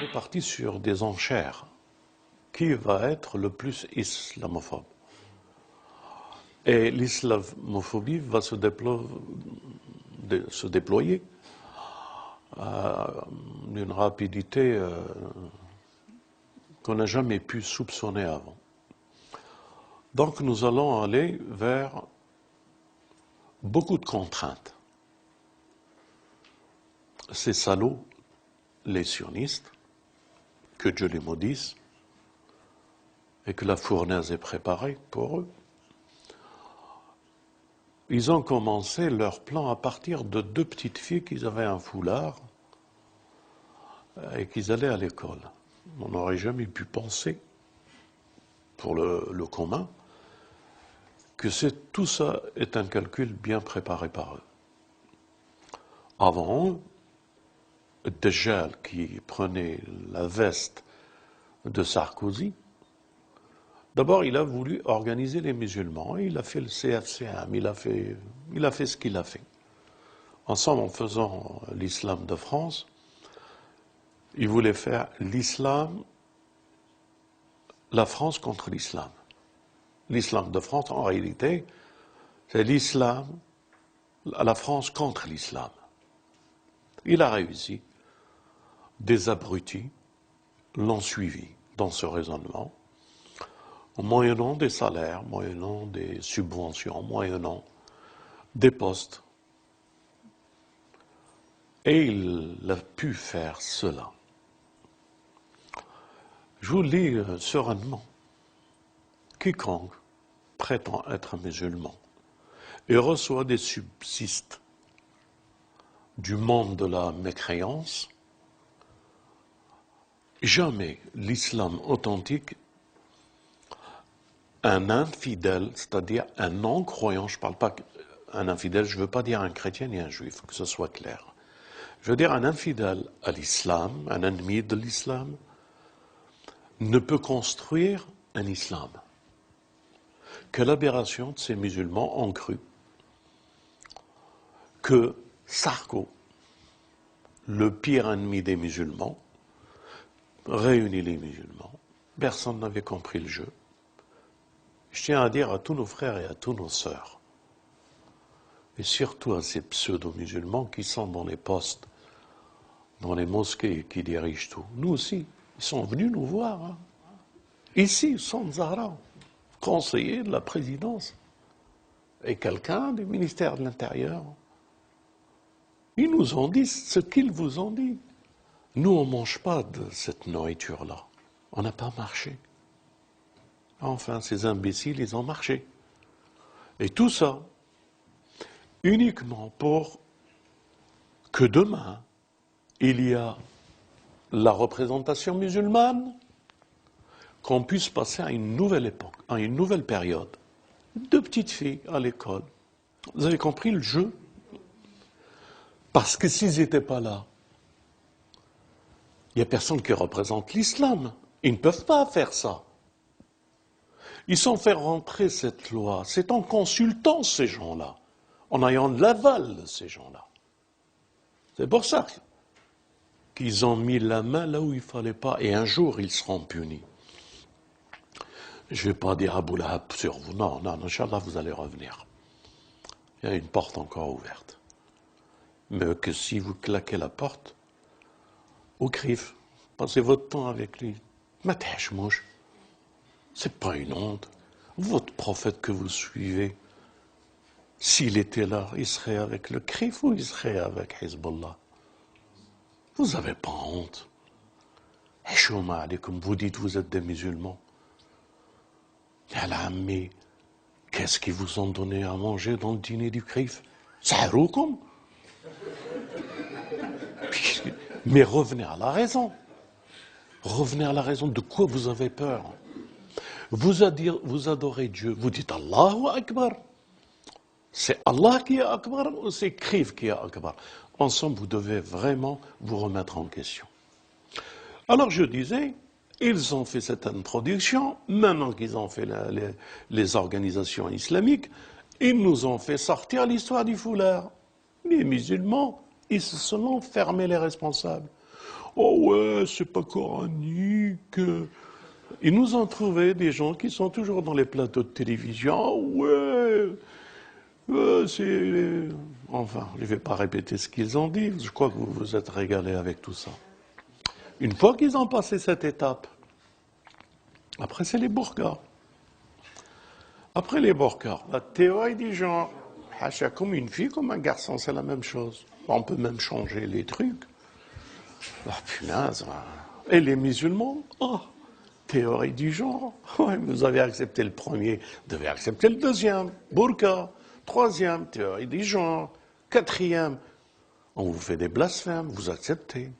est parti sur des enchères. Qui va être le plus islamophobe? Et l'islamophobie va se déployer d'une rapidité qu'on n'a jamais pu soupçonner avant. Donc nous allons aller vers beaucoup de contraintes. Ces salauds, les sionistes, que Dieu les maudisse, et que la fournaise est préparée pour eux, ils ont commencé leur plan à partir de 2 petites filles qui avaient un foulard et qui allaient à l'école. On n'aurait jamais pu penser, pour le commun, que tout ça est un calcul bien préparé par eux. Avant eux, Dajjal, qui prenait la veste de Sarkozy, d'abord il a voulu organiser les musulmans, et il a fait le CFCM, il a fait ce qu'il a fait. Ensemble, en faisant l'islam de France, il voulait faire l'islam, la France contre l'islam. L'islam de France, en réalité, c'est l'islam, la France contre l'islam. Il a réussi. Des abrutis l'ont suivi dans ce raisonnement, moyennant des salaires, moyennant des subventions, moyennant des postes. Et il a pu faire cela. Je vous lis sereinement. Quiconque prétend être musulman et reçoit des subsistes du monde de la mécréance, jamais l'islam authentique, un infidèle, c'est-à-dire un non-croyant, je ne parle pas un infidèle, je ne veux pas dire un chrétien ni un juif, que ce soit clair. Je veux dire un infidèle à l'islam, un ennemi de l'islam, ne peut construire un islam. Quelle aberration de ces musulmans ont cru que Sarko, le pire ennemi des musulmans, réunit les musulmans. Personne n'avait compris le jeu. Je tiens à dire à tous nos frères et à tous nos sœurs, et surtout à ces pseudo-musulmans qui sont dans les postes, dans les mosquées, qui dirigent tout. Nous aussi, ils sont venus nous voir. Hein. Ici, sans Zahra, conseiller de la présidence, et quelqu'un du ministère de l'Intérieur. Ils nous ont dit ce qu'ils vous ont dit. Nous, on ne mange pas de cette nourriture-là. On n'a pas marché. Enfin, ces imbéciles, ils ont marché. Et tout ça, uniquement pour que demain, il y a la représentation musulmane, qu'on puisse passer à une nouvelle époque, à une nouvelle période. 2 petites filles à l'école. Vous avez compris le jeu? Parce que s'ils n'étaient pas là, il n'y a personne qui représente l'islam. Ils ne peuvent pas faire ça. Ils ont fait rentrer cette loi. C'est en consultant ces gens-là, en ayant l'aval de ces gens-là. C'est pour ça qu'ils ont mis la main là où il ne fallait pas. Et un jour, ils seront punis. Je ne vais pas dire Abou Lahab sur vous. Non, Inch'Allah, vous allez revenir. Il y a une porte encore ouverte. Mais que si vous claquez la porte, au crif, passez votre temps avec lui. Matèche mouche. C'est pas une honte. Votre prophète que vous suivez, s'il était là, il serait avec le crif ou il serait avec Hezbollah? Vous n'avez pas honte. Hishouma alaykoum, vous dites vous êtes des musulmans. Mais qu'est-ce qu'ils vous ont donné à manger dans le dîner du crif? Saharoukoum. Mais revenez à la raison. Revenez à la raison. De quoi vous avez peur? Vous adorez Dieu. Vous dites Allahu Akbar. C'est Allah qui est Akbar ou c'est Crif qui est Akbar? Ensemble, vous devez vraiment vous remettre en question. Alors je disais, ils ont fait cette introduction, maintenant qu'ils ont fait les organisations islamiques, ils nous ont fait sortir l'histoire du foulard. Les musulmans, ils se sont fermés les responsables. Oh ouais, c'est pas coranique. Ils nous ont trouvé des gens qui sont toujours dans les plateaux de télévision. Oh ouais, c'est... Enfin, je ne vais pas répéter ce qu'ils ont dit. Je crois que vous vous êtes régalés avec tout ça. Une fois qu'ils ont passé cette étape, après c'est les burqas. Après les burqas, la théorie du genre, hacha, comme une fille, comme un garçon, c'est la même chose. On peut même changer les trucs. Ah, punaise. Et les musulmans, oh, théorie du genre. Ouais, vous avez accepté le premier, vous devez accepter le deuxième. Burqa. Troisième, théorie du genre. Quatrième, on vous fait des blasphèmes, vous acceptez.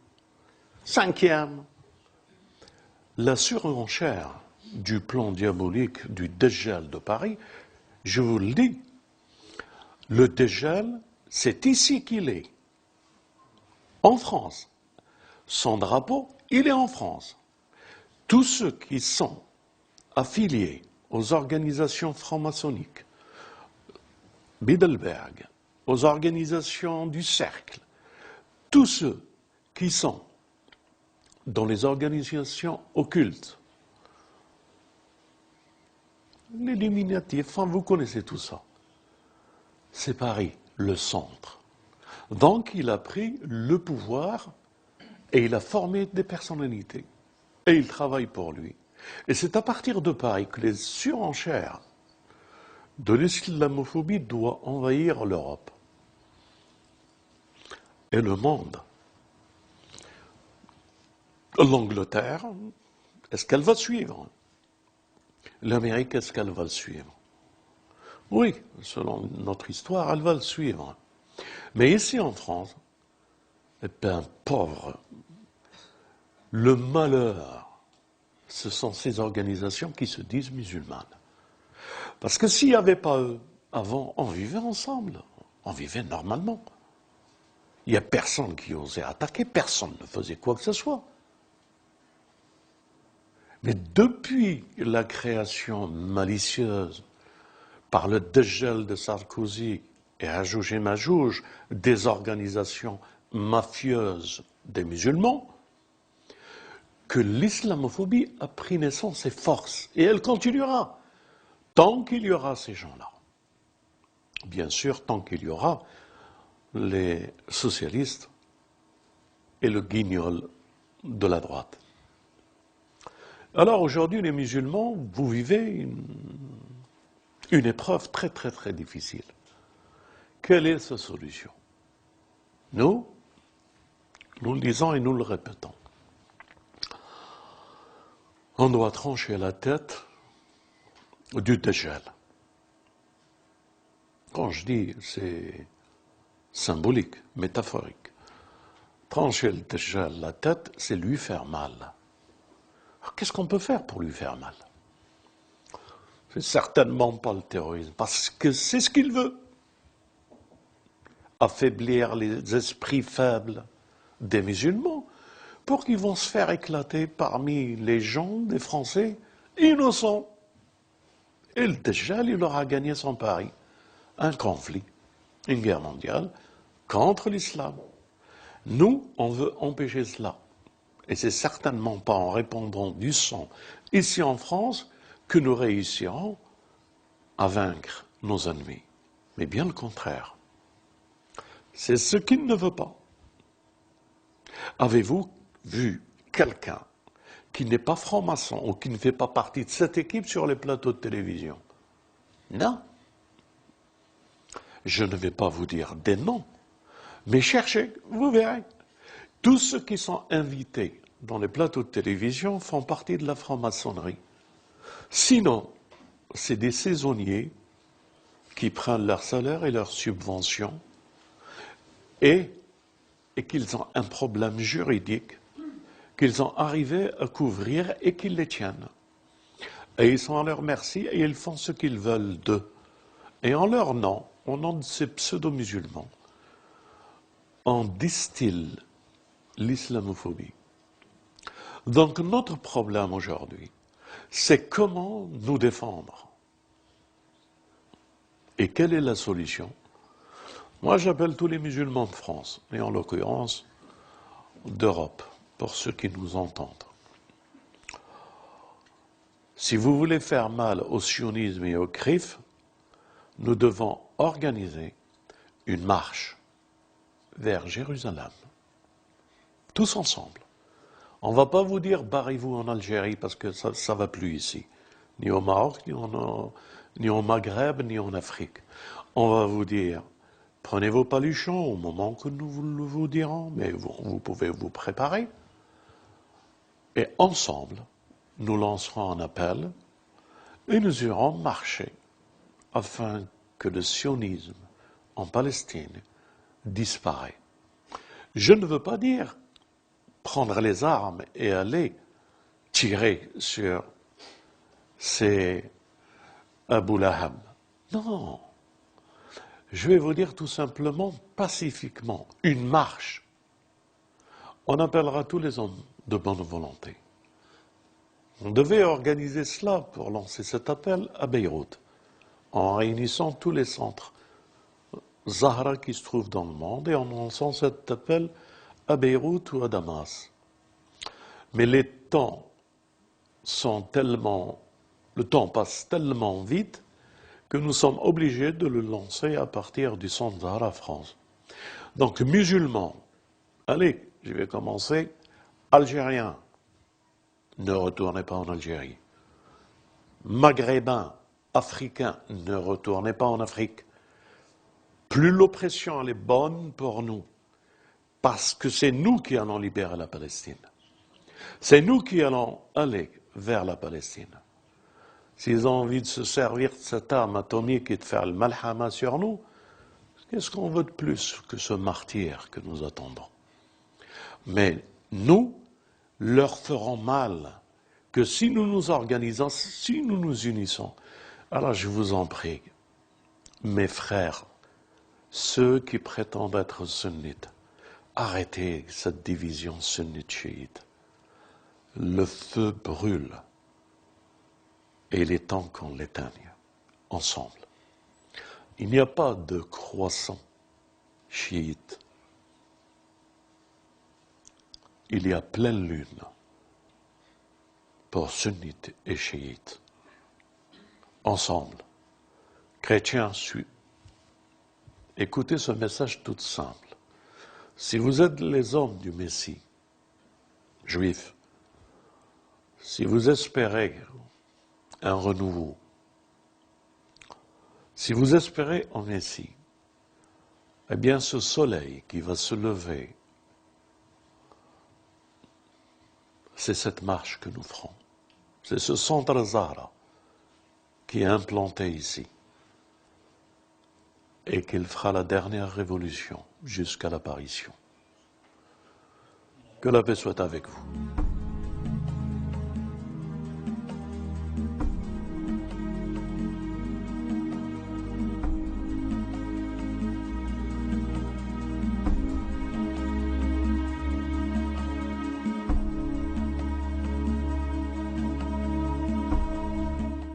Cinquième, la surenchère du plan diabolique du Dajjal de Paris, je vous le dis, le Dajjal, c'est ici qu'il est, en France. Son drapeau, il est en France. Tous ceux qui sont affiliés aux organisations franc-maçonniques, Bilderberg, aux organisations du Cercle, tous ceux qui sont dans les organisations occultes, l'Illuminati, enfin vous connaissez tout ça. C'est Paris, le centre. Donc il a pris le pouvoir et il a formé des personnalités. Et il travaille pour lui. Et c'est à partir de Paris que les surenchères de l'islamophobie doivent envahir l'Europe et le monde. L'Angleterre, est-ce qu'elle va suivre? L'Amérique, est-ce qu'elle va le suivre? Oui, selon notre histoire, elle va le suivre. Mais ici en France, eh bien, pauvre, le malheur, ce sont ces organisations qui se disent musulmanes. Parce que s'il n'y avait pas eux, avant, on vivait ensemble, on vivait normalement. Il n'y a personne qui osait attaquer, personne ne faisait quoi que ce soit. Mais depuis la création malicieuse par le Dajjal de Sarkozy et Hajouj et Majouj des organisations mafieuses des musulmans, que l'islamophobie a pris naissance et force. Et elle continuera tant qu'il y aura ces gens-là. Bien sûr, tant qu'il y aura les socialistes et le guignol de la droite. Alors aujourd'hui, les musulmans, vous vivez une épreuve très très très difficile. Quelle est sa solution? Nous le disons et nous le répétons. On doit trancher la tête du Dajjal. Quand je dis, c'est symbolique, métaphorique. Trancher le Dajjal la tête, c'est lui faire mal. Alors, qu'est-ce qu'on peut faire pour lui faire mal? C'est certainement pas le terrorisme, parce que c'est ce qu'il veut. Affaiblir les esprits faibles des musulmans pour qu'ils vont se faire éclater parmi les gens, des Français, innocents. Et le Dajjal, il aura gagné son pari. Un conflit, une guerre mondiale, contre l'islam. Nous, on veut empêcher cela. Et c'est certainement pas en répandant du sang ici en France que nous réussirons à vaincre nos ennemis. Mais bien le contraire. C'est ce qu'il ne veut pas. Avez-vous vu quelqu'un qui n'est pas franc-maçon ou qui ne fait pas partie de cette équipe sur les plateaux de télévision? Non. Je ne vais pas vous dire des noms, mais cherchez, vous verrez. Tous ceux qui sont invités dans les plateaux de télévision font partie de la franc-maçonnerie. Sinon, c'est des saisonniers qui prennent leur salaire et leurs subventions et qu'ils ont un problème juridique qu'ils ont arrivé à couvrir et qu'ils les tiennent. Et ils sont à leur merci et ils font ce qu'ils veulent d'eux. Et en leur nom, au nom de ces pseudo-musulmans, on distille l'islamophobie. Donc notre problème aujourd'hui, c'est comment nous défendre. Et quelle est la solution? Moi, j'appelle tous les musulmans de France, et en l'occurrence d'Europe, pour ceux qui nous entendent. Si vous voulez faire mal au sionisme et au CRIF, nous devons organiser une marche vers Jérusalem, tous ensemble. On ne va pas vous dire barrez-vous en Algérie parce que ça ne va plus ici, ni au Maroc, ni au Maghreb, ni en Afrique. On va vous dire prenez vos paluchons au moment que nous vous dirons, mais vous pouvez vous préparer. Et ensemble, nous lancerons un appel et nous irons marcher afin que le sionisme en Palestine disparaisse. Je ne veux pas dire prendre les armes et aller tirer sur ces Abu Lahab. Non. Je vais vous dire tout simplement, pacifiquement, une marche. On appellera tous les hommes de bonne volonté. On devait organiser cela pour lancer cet appel à Beyrouth, en réunissant tous les centres Zahra qui se trouvent dans le monde et en lançant cet appel à Beyrouth ou à Damas. Mais le temps passe tellement vite que nous sommes obligés de le lancer à partir du centre Zahra France. Donc, musulmans, allez, je vais commencer, Algériens, ne retournez pas en Algérie. Maghrébins, Africains, ne retournez pas en Afrique. Plus l'oppression elle est bonne pour nous, parce que c'est nous qui allons libérer la Palestine. C'est nous qui allons aller vers la Palestine. S'ils ont envie de se servir de cette arme atomique et de faire le malhama sur nous, qu'est-ce qu'on veut de plus que ce martyr que nous attendons? Mais nous leur ferons mal que si nous nous organisons, si nous nous unissons. Alors je vous en prie, mes frères, ceux qui prétendent être sunnites, arrêtez cette division sunnite-chiite. Le feu brûle et il est temps qu'on l'éteigne ensemble. Il n'y a pas de croissant chiite. Il y a pleine lune pour sunnites et chiites. Ensemble, chrétiens, écoutez ce message tout simple. Si vous êtes les hommes du Messie, juifs, si vous espérez un renouveau, si vous espérez en Messie, eh bien ce soleil qui va se lever, c'est cette marche que nous ferons. C'est ce centre Zahra qui est implanté ici et qu'il fera la dernière révolution jusqu'à l'apparition. Que la paix soit avec vous.